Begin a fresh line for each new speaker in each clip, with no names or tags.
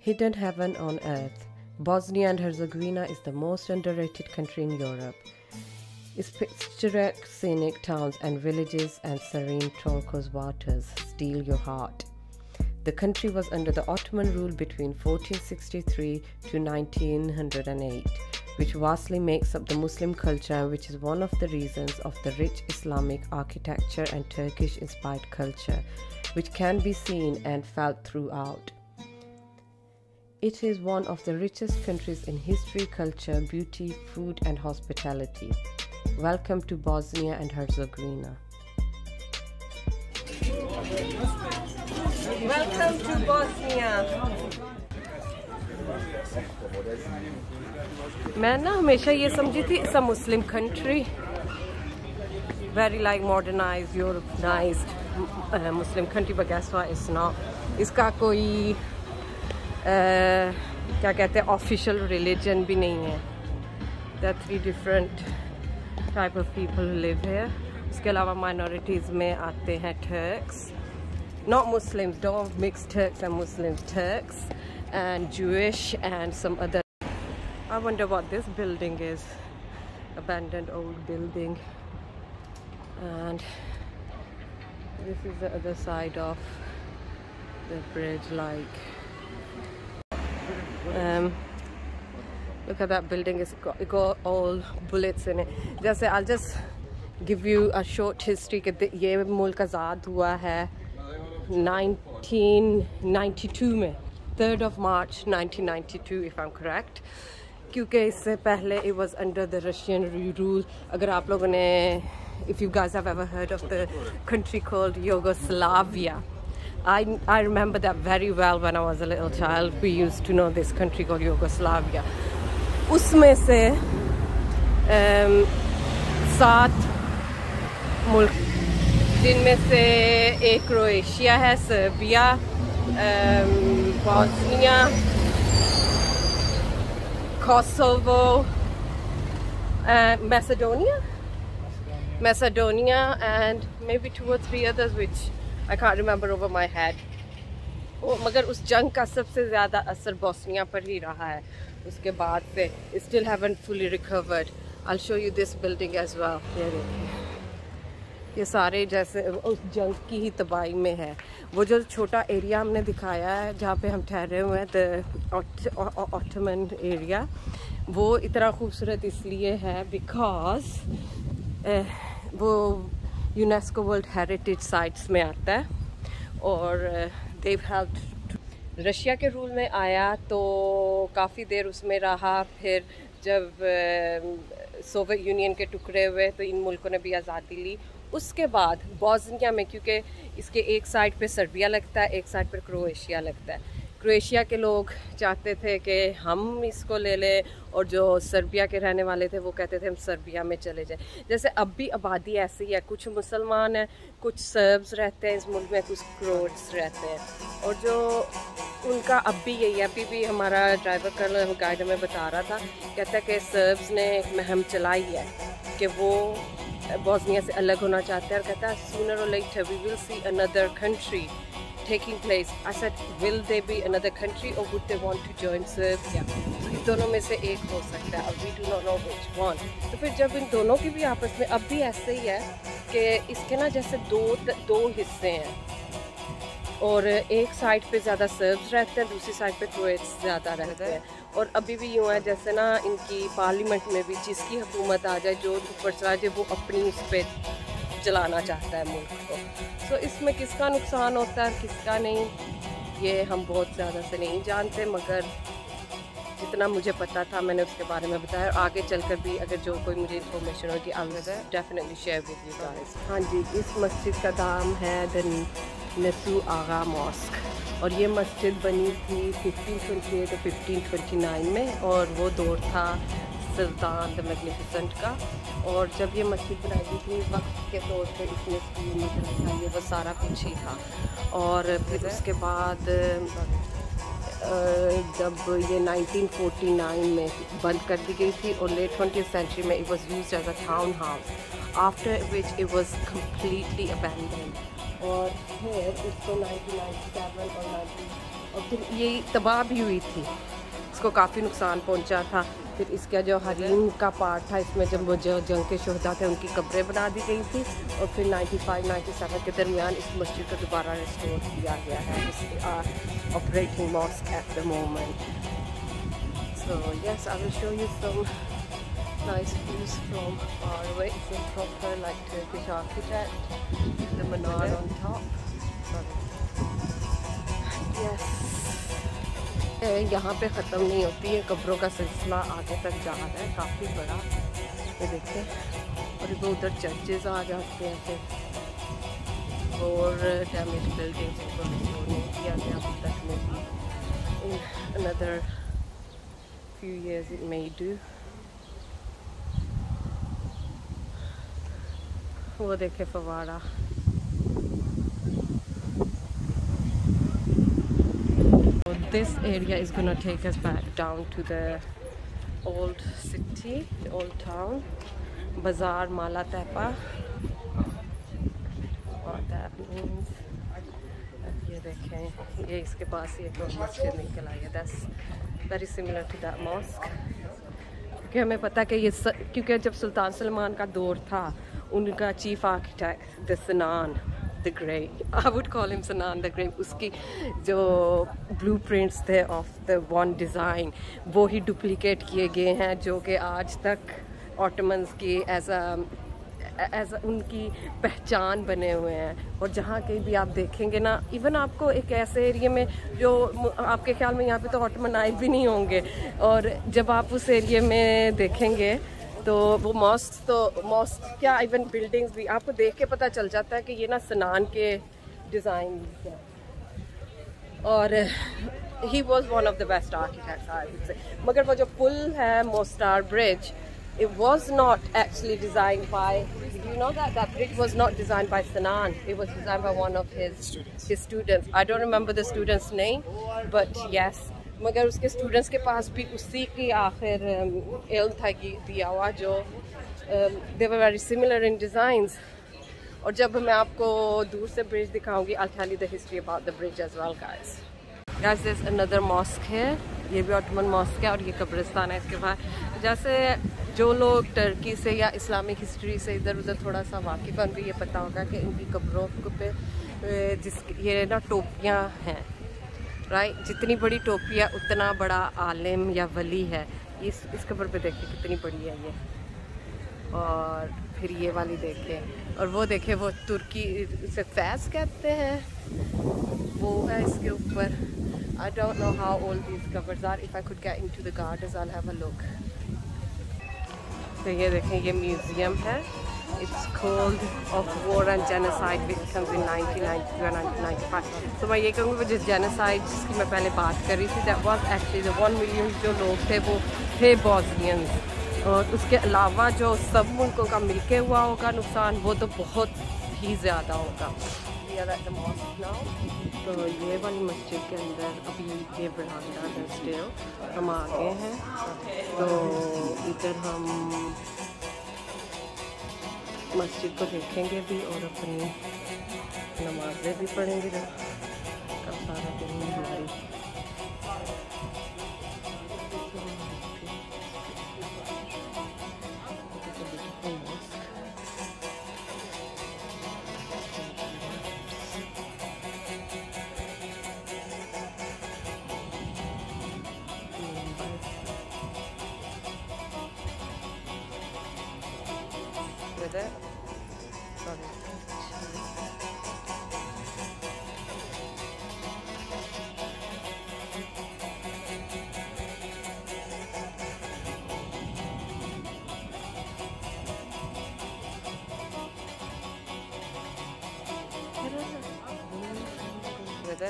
Hidden heaven on earth. Bosnia and Herzegovina is the most underrated country in Europe. Its picturesque scenic towns and villages and serene turquoise waters steal your heart. The country was under the Ottoman rule between 1463 to 1908, which vastly makes up the Muslim culture and which is one of the reasons of the rich Islamic architecture and Turkish-inspired culture, which can be seen and felt throughout. It is one of the richest countries in history, culture, beauty, food and hospitality. Welcome to Bosnia and Herzegovina. Welcome to Bosnia. मैं ना हमेशा ये समझी थी it's a Muslim country, very like modernized, Europeanized Muslim country, but guess what? It's not. इसका कोई क्या कहते हैं official religion भी नहीं है. There are 3 different type of people who live here. उसके अलावा minorities में आते हैं Turks, not Muslims, don't mix Turks and Muslims, Turks and Jewish and some other. I wonder what this building is. Abandoned old building. And this is the other side of the bridge, like look at that building. It got all bullets in it. जैसे I'll just give you a short history कि ये मुल्क आज़ाद हुआ है 1992 में, 3rd of March 1992 if I'm correct, क्योंकि इससे पहले it was under the Russian rule. अगर आप लोगों ने, if you guys have ever heard of the country called Yugoslavia, I remember that very well when I was a little child. We used to know this country called Yugoslavia. उसमें से 7 मुल्क, जिनमें से एक क्रोएशिया है, Serbia, Bosnia, Kosovo, Macedonia, and maybe 2 or 3 others which I can't remember over my head. मगर उस जंग का सबसे ज़्यादा असर बोस्निया पर ही रहा है. उसके बाद से still haven't fully recovered. I'll show you this building as well. ये देखिए, ये सारे जैसे उस जंग की ही तबाही में है. वो जो छोटा एरिया हमने दिखाया है जहाँ पे हम ठहरे हुए हैं, द ऑटोमन एरिया, वो इतना खूबसूरत इसलिए है बिकॉज वो यूनेस्को वर्ल्ड हेरिटेज साइट्स में आता है. और देव हेल्प्ड. रशिया के रूल में आया तो काफ़ी देर उसमें रहा. फिर जब सोवियत यूनियन के टुकड़े हुए तो इन मुल्कों ने भी आज़ादी ली. उसके बाद बॉस्निया में, क्योंकि इसके एक साइड पे सर्बिया लगता है, एक साइड पे क्रोएशिया लगता है, क्रोएशिया के लोग चाहते थे कि हम इसको ले लें, और जो सर्बिया के रहने वाले थे वो कहते थे हम सर्बिया में चले जाएं. जैसे अब भी आबादी ऐसी है, कुछ मुसलमान हैं, कुछ सर्ब्स रहते हैं इस मुल्क में, कुछ क्रोट्स रहते हैं. और जो उनका अब भी यही है. अभी भी हमारा ड्राइवर कल गाइड में बता रहा था, कहता है कि सर्ब्स ने एक मुहिम चलाई है कि वो बॉस्निया से अलग होना चाहते हैं. और कहता है सूनर और later we will see another country taking place. I said, will they be another country or would they want to join Serbia? तो इन दोनों में से एक हो सकता है. We do not know which one. तो फिर जब इन दोनों की भी आपस में अब भी ऐसे ही है कि इसके ना जैसे दो हिस्से हैं, और एक साइड पे ज़्यादा सर्ब्स रहते हैं, दूसरी साइड पे क्रोएट्स ज़्यादा रहते हैं. और अभी भी यूँ है जैसे ना इनकी पार्लियामेंट में भी जिसकी हुकूमत आ जाए, जो ऊपर चला जाए, वो अपनी उस पर चलाना चाहता है मुल्क को. तो इसमें किसका नुकसान होता है किसका नहीं, ये हम बहुत ज़्यादा से नहीं जानते, मगर जितना मुझे पता था मैंने उसके बारे में बताया. और आगे चलकर भी अगर जो कोई मुझे इन्फॉर्मेशन होगी I will definitely share with you guys. हाँ जी, इस मस्जिद का नाम है द नसू आगा मॉस्क, और ये मस्जिद बनी थी 1528 और 1529 में, और वो दौर था सुल्तान द मैग्निफिसेंट का. और जब ये मस्जिद बनाई गई थी वक्त के तौर पे इसमें स्कूल मदरसा ये वो सारा कुछ ही था. और फिर उसके बाद जब ये 1949 में बंद कर दी गई थी, और लेट 20th सेंचुरी में it was used as a town house, after which it was completely abandoned. और फिर इसको 1997 और और फिर ये तबाह भी हुई थी, इसको काफ़ी नुकसान पहुंचा था। फिर इसका जो हरीम का पार्ट था, इसमें जब वो जो जंग के शहदा थे उनकी कब्रें बना दी गई थी, और फिर 95-97 के दरमियान इस मस्जिद को दोबारा रिस्टोर किया गया है। Is operating mosque at the moment. So yes, I will show you some nice views from far away. It's a proper like Turkish architect. The menorah on top. Yes. यहाँ पे ख़त्म नहीं होती है, कब्रों का सिलसिला आगे तक जा रहा है, काफ़ी बड़ा। ये देखते हैं, और वो उधर चर्चेज आ जाते हैं फिर, और डैमेज बिल्डिंग्स को रिस्टोर नहीं किया गया अभी तक में। In another few years it may do. वो देखे फवारा। This area is gonna take us back down to the old city, the old town, Bazaar Mala Tepa. What that means? ये देखें, ये इसके पास ही एक और मस्जिद निकल आई है। That's very similar to that mosque. क्योंकि हमें पता कि ये क्योंकि जब सुल्तान सलमान का दौर था, उनका चीफ आर्किटेक्ट द सनान the great, I would call him सनान द ग्रेट, उसकी जो ब्लूप्रिंट्स थे ऑफ द वन डिज़ाइन वो ही डुप्लीकेट किए गए हैं, जो कि आज तक ऑटोमन्स की एज उनकी पहचान बने हुए हैं। और जहाँ कहीं भी आप देखेंगे ना, इवन आपको एक ऐसे एरिया में जो आपके ख्याल में यहाँ पे तो ऑटोमन आए भी नहीं होंगे, और जब आप उस एरिया में देखेंगे तो वो मॉस्क क्या इवन बिल्डिंग्स भी आपको देख के पता चल जाता है कि ये ना सनान के डिज़ाइन हैं। और he was one of the best architects I would say. मगर वो जो पुल है Mostar bridge, it was not actually designed by, did you know that bridge was not designed by Sanan, it was designed by one of his students. I don't remember the student's name, but yes, मगर उसके students के पास भी उसी की आखिर इल्म था कि दिया हुआ, जो they were very similar in designs. और जब मैं आपको दूर से ब्रिज दिखाऊंगी, I'll tell you the history about the bridge as well, guys. Guys, there's another mosque here. ये भी ऑटोमन मॉस्क है और ये कब्रिस्तान है इसके बाहर। जैसे जो लोग टर्की से या इस्लामिक हिस्ट्री से इधर उधर थोड़ा सा वाकिफ़ हैं, उनको ये पता होगा कि इनकी कब्रों पे ये ना टोपियाँ हैं, राइट। जितनी बड़ी टोपी है उतना बड़ा आलिम या वली है। इस कब्र पे देखिए कितनी बड़ी है ये, और फिर ये वाली देखें, और वो देखें, वो तुर्की से फैज़ कहते हैं, वो है इसके ऊपर। I don't know how old these covers are. If I could get into the gardens, I'll have a look. तो ये देखें, ये म्यूज़ियम है। It's called of War and Genocide Victims in 1992 and 1995. तो मैं ये कहूँगी, जिस जेनोसाइड जिसकी मैं पहले बात कर रही थी, that was actually the 1 million जो लोग थे वो थे बॉस्नियंस, और उसके अलावा जो सब मुल्कों का मिलके हुआ होगा नुकसान, वो तो बहुत ही ज़्यादा होगा। तो ये वाली मस्जिद के अंदर अभी ये बरामदा है स्टिल, हम आ गए हैं। तो इधर हम मस्जिद को देखेंगे भी और अपनी नमाज़ें भी पढ़ेंगे, जब कब सारा दिन हमारी with it. Sorry. With it.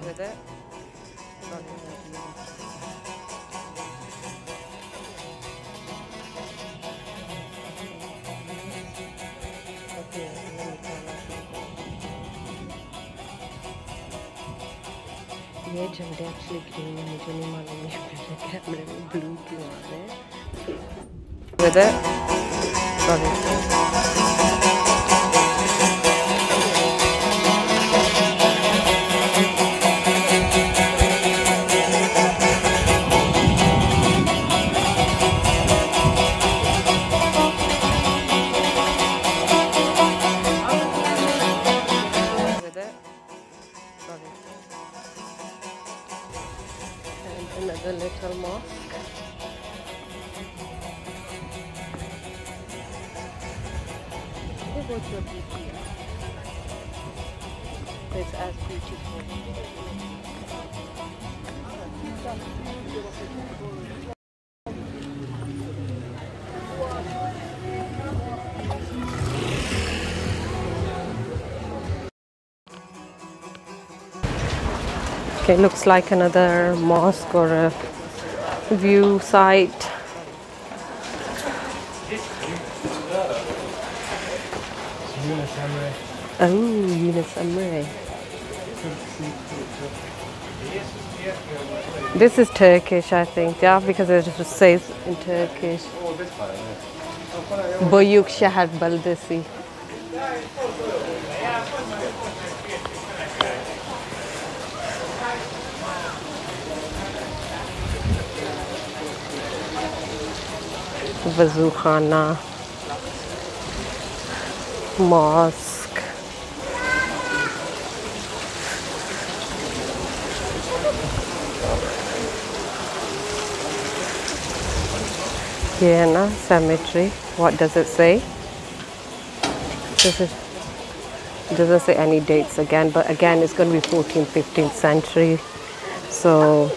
With it. Okay, ये झंडे एक्चुअली ग्रीन है, मुझे नहीं मालूम है मेरे कैमरे में ब्लू क्यों आ रहे हैं। Another little mosque. It's as beautiful. Okay, looks like another mosque or a view site. Oh, Yunus Emre. This is Turkish, I think, yeah, because it just says in Turkish. Büyük Şehir Beldesi. Vazukhana, mosque. Yeah, cemetery. What does it say? It doesn't say any dates again, but again it's going to be 14th, 15th century. So,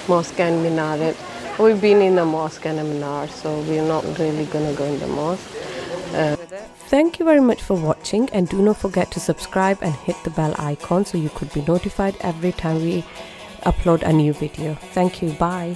mosque and minaret. We've been in the mosque and a minar, so we're not really going to go in the mosque. Thank you very much for watching, and do not forget to subscribe and hit the bell icon so you could be notified every time we upload a new video. Thank you. Bye.